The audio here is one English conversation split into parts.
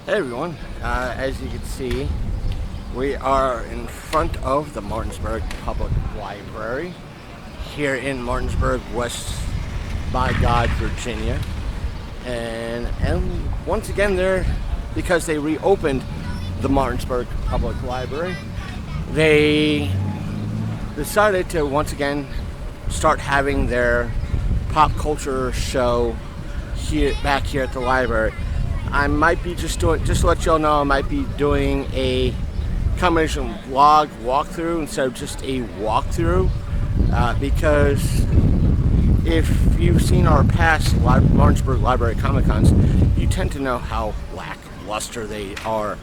Hey everyone, as you can see, we are in front of the Martinsburg Public Library here in Martinsburg, West by God, Virginia. And once again, because they reopened the Martinsburg Public Library, they decided to once again start having their pop culture show back here at the library. I might be just to let y'all know, I might be doing a combination vlog walkthrough instead of just a walkthrough, because if you've seen our past Martinsburg Library Comic Cons, you tend to know how lackluster they are.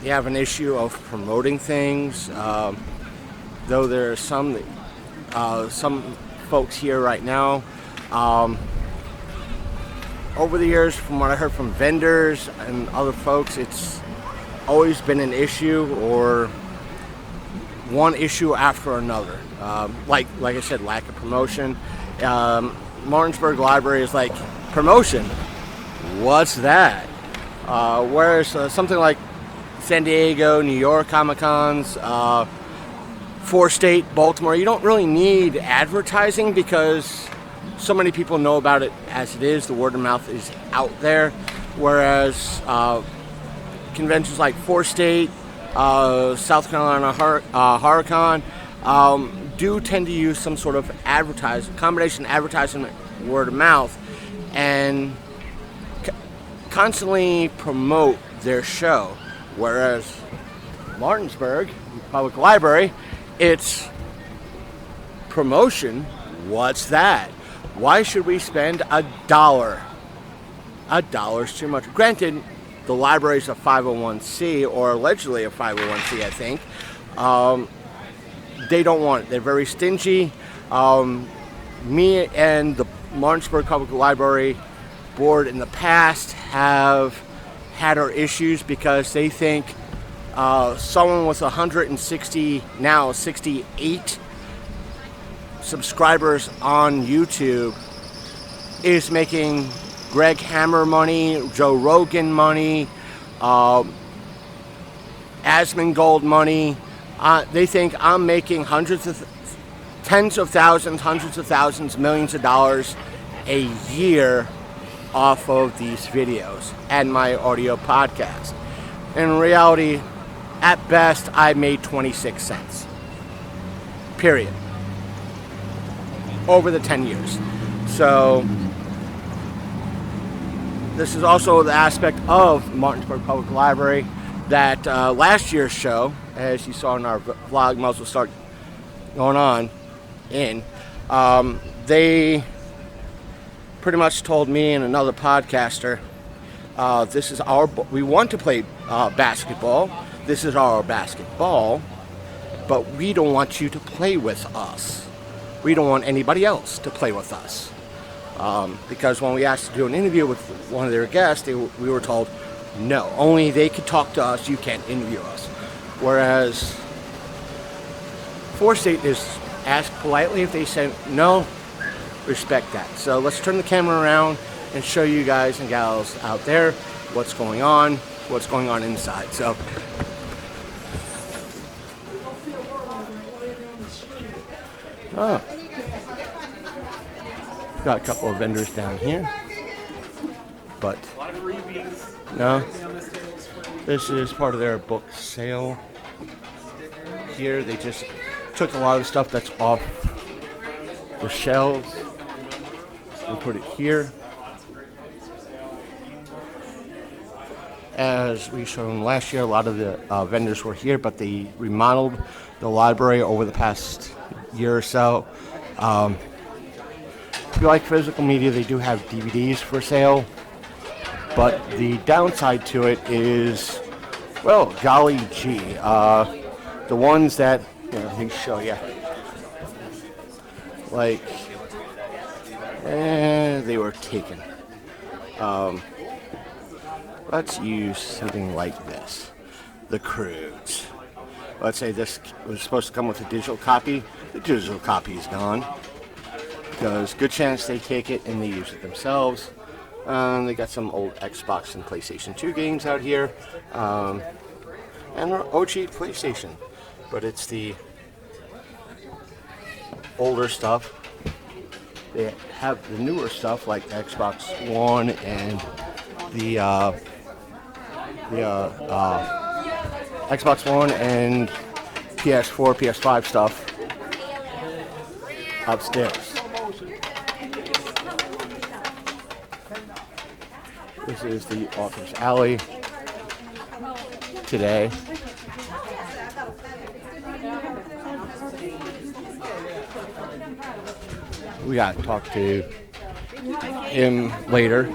They have an issue of promoting things, though there are some folks here right now. Over the years, from what I heard from vendors and other folks, it's always been an issue, or one issue after another. Like I said, lack of promotion. Martinsburg Library is like, promotion? What's that? Whereas something like San Diego, New York Comic Cons, Four-State, Baltimore, you don't really need advertising because so many people know about it as it is. The word of mouth is out there. Whereas conventions like Four-State, South Carolina HorrorCon do tend to use some sort of combination advertisement, word of mouth, and constantly promote their show. Whereas Martinsburg Public Library, it's promotion. What's that? Why should we spend $1? $1's too much. Granted, the library's a 501c, or allegedly a 501c, I think. They don't want it. They're very stingy. Me and the Martinsburg Public Library Board in the past have had our issues because they think someone with 68 subscribers on YouTube is making Greg Hammer money, Joe Rogan money, Asmongold money. They think I'm making tens of thousands, hundreds of thousands, millions of dollars a year off of these videos and my audio podcast. In reality, at best, I made 26 cents. Period. Over the 10 years. So this is also the aspect of Martinsburg Public Library that last year's show, as you saw in our vlog, might as well start going on in, they pretty much told me and another podcaster, we want to play basketball, this is our basketball, but we don't want you to play with us. We don't want anybody else to play with us. Because when we asked to do an interview with one of their guests, we were told, no, only they could talk to us, you can't interview us. Whereas Four-State is asked politely. If they say no, respect that. So let's turn the camera around and show you guys and gals out there what's going on inside. So got a couple of vendors down here, but no, this is part of their book sale. Here they just took a lot of stuff that's off the shelves and put it here. As we showed them last year, a lot of the vendors were here, but they remodeled the library over the past year or so. If you like physical media, they do have DVDs for sale, but the downside to it is, well, golly gee, the ones that, let me show you, like, they were taken. Let's use something like this, The Croods. Let's say this was supposed to come with a digital copy. The digital copy is gone, because good chance they take it and they use it themselves. They got some old Xbox and PlayStation 2 games out here. And an OG PlayStation. But it's the older stuff. They have the newer stuff like Xbox One and the Xbox One and PS4, PS5 stuff upstairs. This is the Author's Alley today. We got to talk to him later.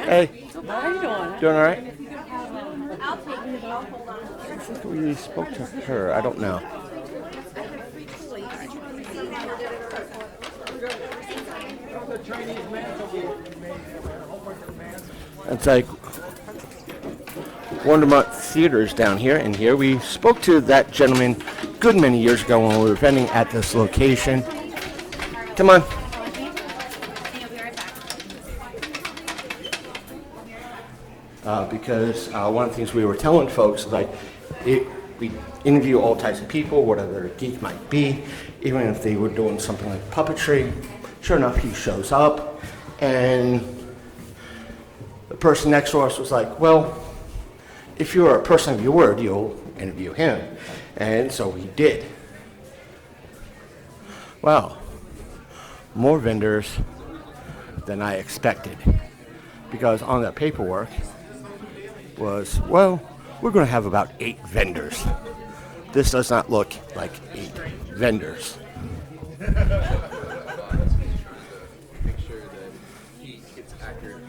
Hey, how are you doing? Doing all right? I think we spoke to her. I don't know. It's like Wonderment Theaters down here, and here we spoke to that gentleman good many years ago when we were vending at this location. Come on. Because one of the things we were telling folks is like, we interview all types of people, whatever their geek might be, even if they were doing something like puppetry. Sure enough, he shows up, and the person next to us was like, well, if you're a person of your word, you'll interview him. And so we did. Well, more vendors than I expected, because on that paperwork was, well, we're going to have about 8 vendors. This does not look like 8 vendors. Make sure that he gets accurate.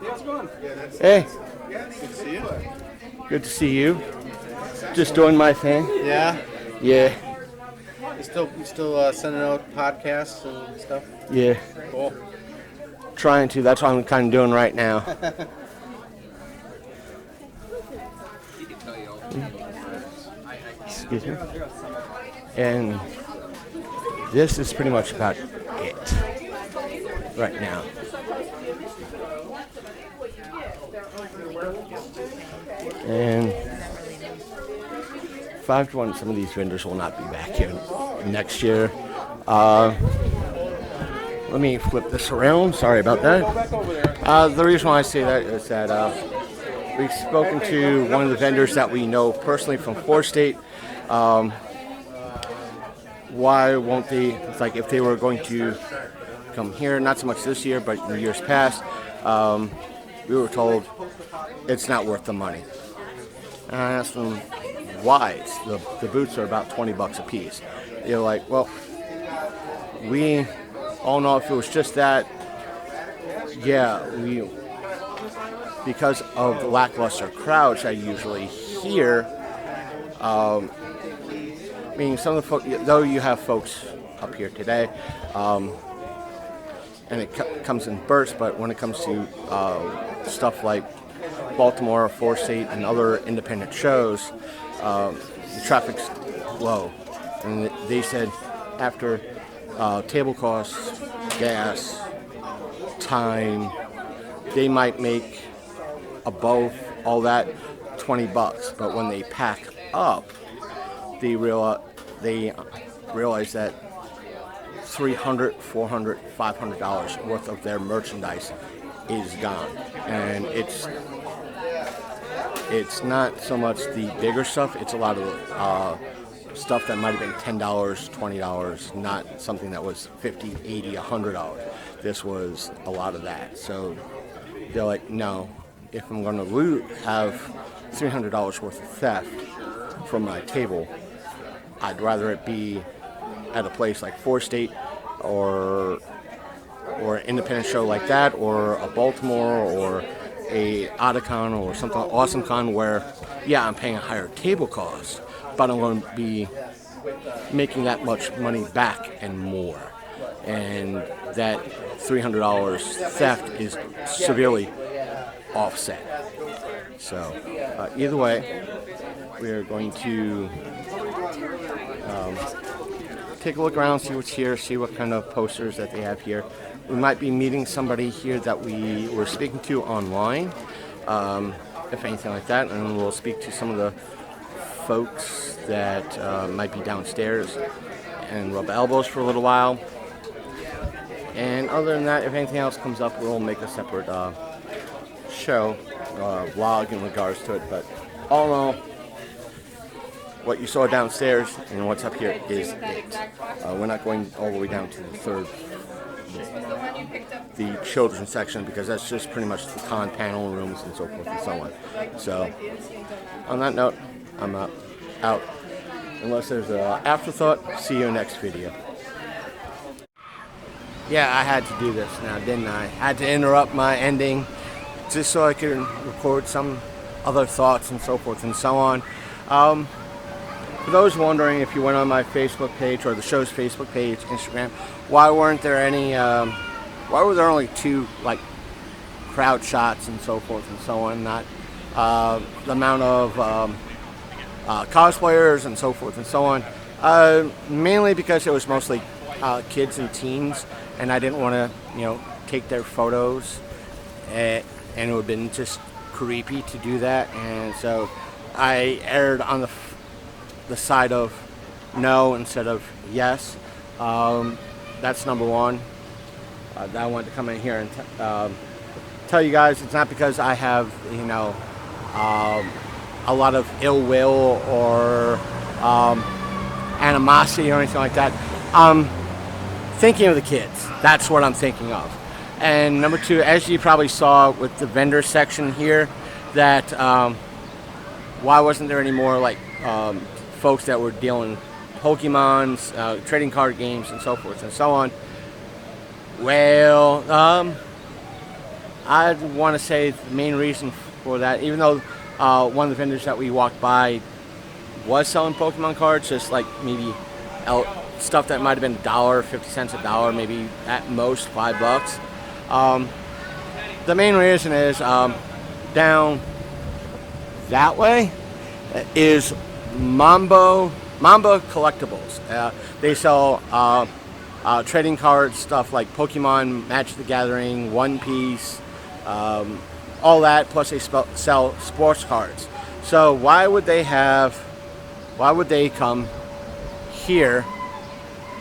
How's it going? Hey, Good to see you. good to see you. Just doing my thing. Yeah. Yeah, You still sending out podcasts and stuff? yeah. Cool. Trying to. That's what I'm kind of doing right now. Excuse me. And this is pretty much about it right now. And 5 to 1, some of these vendors will not be back here next year. Let me flip this around. Sorry about that. The reason why I say that is that we've spoken to one of the vendors that we know personally from Florida State. Why won't they? It's like if they were going to come here, not so much this year, but in years past, we were told it's not worth the money. And I asked them why. The boots are about $20 a piece. They're like, well, we all know if it was just that, yeah, because of the lackluster crowds I usually hear, meaning some of the folks, though you have folks up here today, and it comes in bursts, but when it comes to stuff like Baltimore, Florida State, and other independent shows, the traffic's low. And they said after table costs, gas, time, they might make above all that $20, but when they pack up, they realize that $300, $400, $500 worth of their merchandise is gone. And it's not so much the bigger stuff, it's a lot of stuff that might have been $10, $20, not something that was $50, $80, $100. This was a lot of that. So they're like, no, if I'm going to have $300 worth of theft from my table, I'd rather it be at a place like Florida State or an independent show like that, or a Baltimore, or a Otakon, or something AwesomeCon, where, yeah, I'm paying a higher table cost, but I'm going to be making that much money back and more. And that $300 theft is severely offset. So either way, we're going to take a look around, see what's here, see what kind of posters that they have here. We might be meeting somebody here that we were speaking to online, if anything like that, and we'll speak to some of the folks that might be downstairs and rub elbows for a little while. And other than that, if anything else comes up, we'll make a separate show, vlog in regards to it. But all in all, what you saw downstairs and what's up here is it. We're not going all the way down to the third, the children's section, because that's just pretty much the con panel rooms and so forth and so on. So, on that note, I'm out. Unless there's an afterthought, see you in the next video. Yeah, I had to do this now, didn't I? I had to interrupt my ending just so I could record some other thoughts and so forth and so on. For those wondering, if you went on my Facebook page or the show's Facebook page, Instagram, why weren't there any, why were there only 2 like crowd shots and so forth and so on, not the amount of cosplayers and so forth and so on? Mainly because it was mostly kids and teens, and I didn't want to, take their photos, and it would have been just creepy to do that, and so I erred on the side of no instead of yes. That's number one. I wanted to come in here and tell you guys it's not because I have, a lot of ill will or animosity or anything like that. I'm thinking of the kids. That's what I'm thinking of. And number 2, as you probably saw with the vendor section here, that why wasn't there any more like folks that were dealing Pokemons, trading card games, and so forth and so on? Well, I'd want to say the main reason for that, even though one of the vendors that we walked by was selling Pokemon cards, just like maybe stuff that might have been $1, 50 cents a dollar, maybe at most $5. The main reason is down that way is Mamba Collectibles. They sell trading cards, stuff like Pokemon, Magic the Gathering, One Piece, all that, plus they sell sports cards. So why would they come here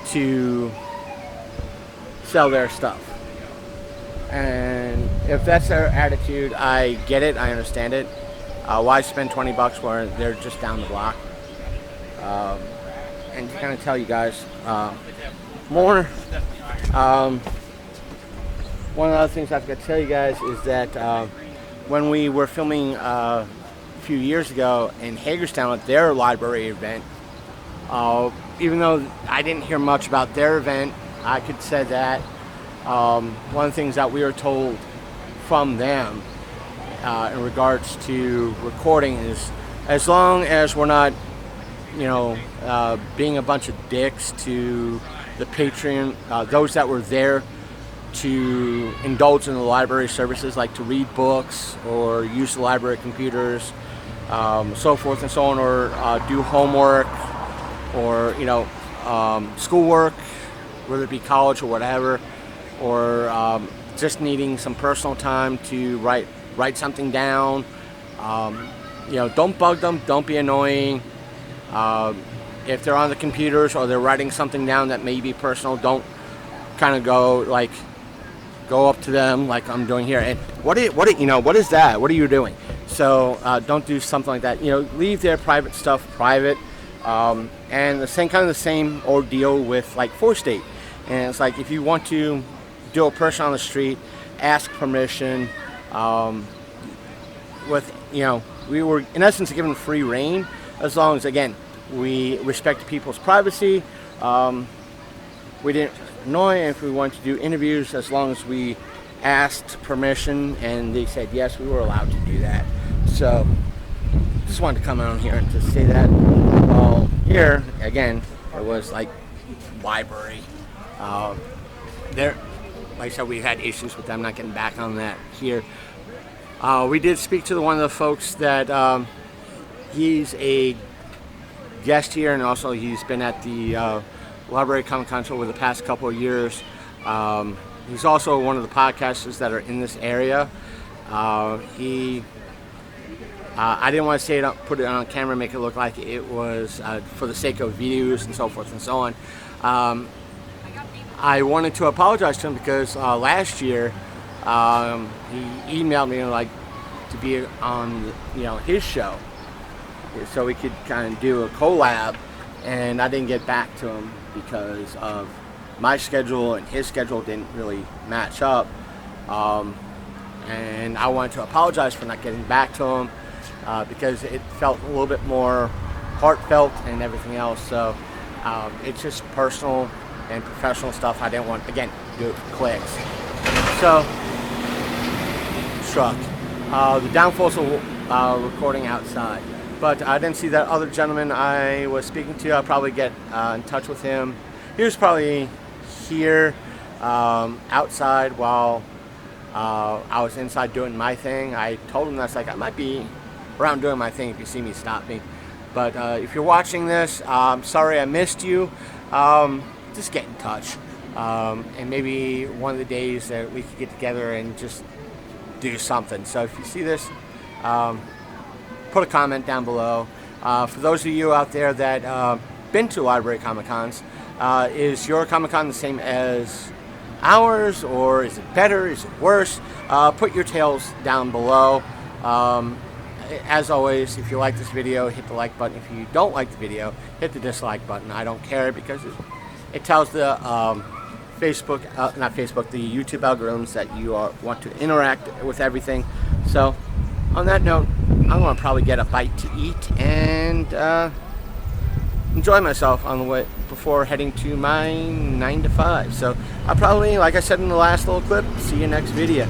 to sell their stuff? And if that's their attitude, I get it, I understand it. Why spend $20 where they're just down the block? And to kind of tell you guys more, one of the other things I've got to tell you guys is that when we were filming a few years ago in Hagerstown at their library event, even though I didn't hear much about their event, I could say that one of the things that we were told from them in regards to recording is, as long as we're not, being a bunch of dicks to the patron, those that were there to indulge in the library services, like to read books or use the library computers, so forth and so on, or do homework or schoolwork, whether it be college or whatever, or just needing some personal time to write something down. Don't bug them, don't be annoying. If they're on the computers or they're writing something down that may be personal, don't kind of go up to them like I'm doing here. And what is that? What are you doing? So don't do something like that. Leave their private stuff private. And the same ordeal with like 4th State. And it's like, if you want to do a person on the street, ask permission. We were in essence given free reign, as long as, again, we respect people's privacy. We didn't annoy if we wanted to do interviews, as long as we asked permission and they said yes, we were allowed to do that. So just wanted to come out here and just say that. Well, here again, it was like library. There, like I said, we had issues with them, not getting back on that here. We did speak to one of the folks that He's a guest here, and also he's been at the Library Comic Con over the past couple of years. He's also one of the podcasters that are in this area. I didn't want to say it, put it on camera, make it look like it was for the sake of views and so forth and so on. I wanted to apologize to him because last year he emailed me like to be on his show, so we could kind of do a collab, and I didn't get back to him because of my schedule and his schedule didn't really match up. And I wanted to apologize for not getting back to him because it felt a little bit more heartfelt and everything else. So it's just personal and professional stuff. I didn't want, again, to do it for clicks. So, truck. The downfalls of recording outside. But I didn't see that other gentleman I was speaking to. I'll probably get in touch with him. He was probably here outside while I was inside doing my thing. I told him that's like I might be around doing my thing if you see me, stop me. But if you're watching this, I'm sorry I missed you. Just get in touch. And maybe one of the days that we could get together and just do something. So if you see this, put a comment down below. For those of you out there that been to library Comic Cons, is your Comic Con the same as ours, or is it better? Is it worse? Put your tales down below. As always, if you like this video, hit the like button. If you don't like the video, hit the dislike button. I don't care because it tells the the YouTube algorithms that you want to interact with everything. So, on that note, I'm going to probably get a bite to eat and enjoy myself on the way before heading to my 9 to 5. So, I'll probably, like I said in the last little clip, see you next video.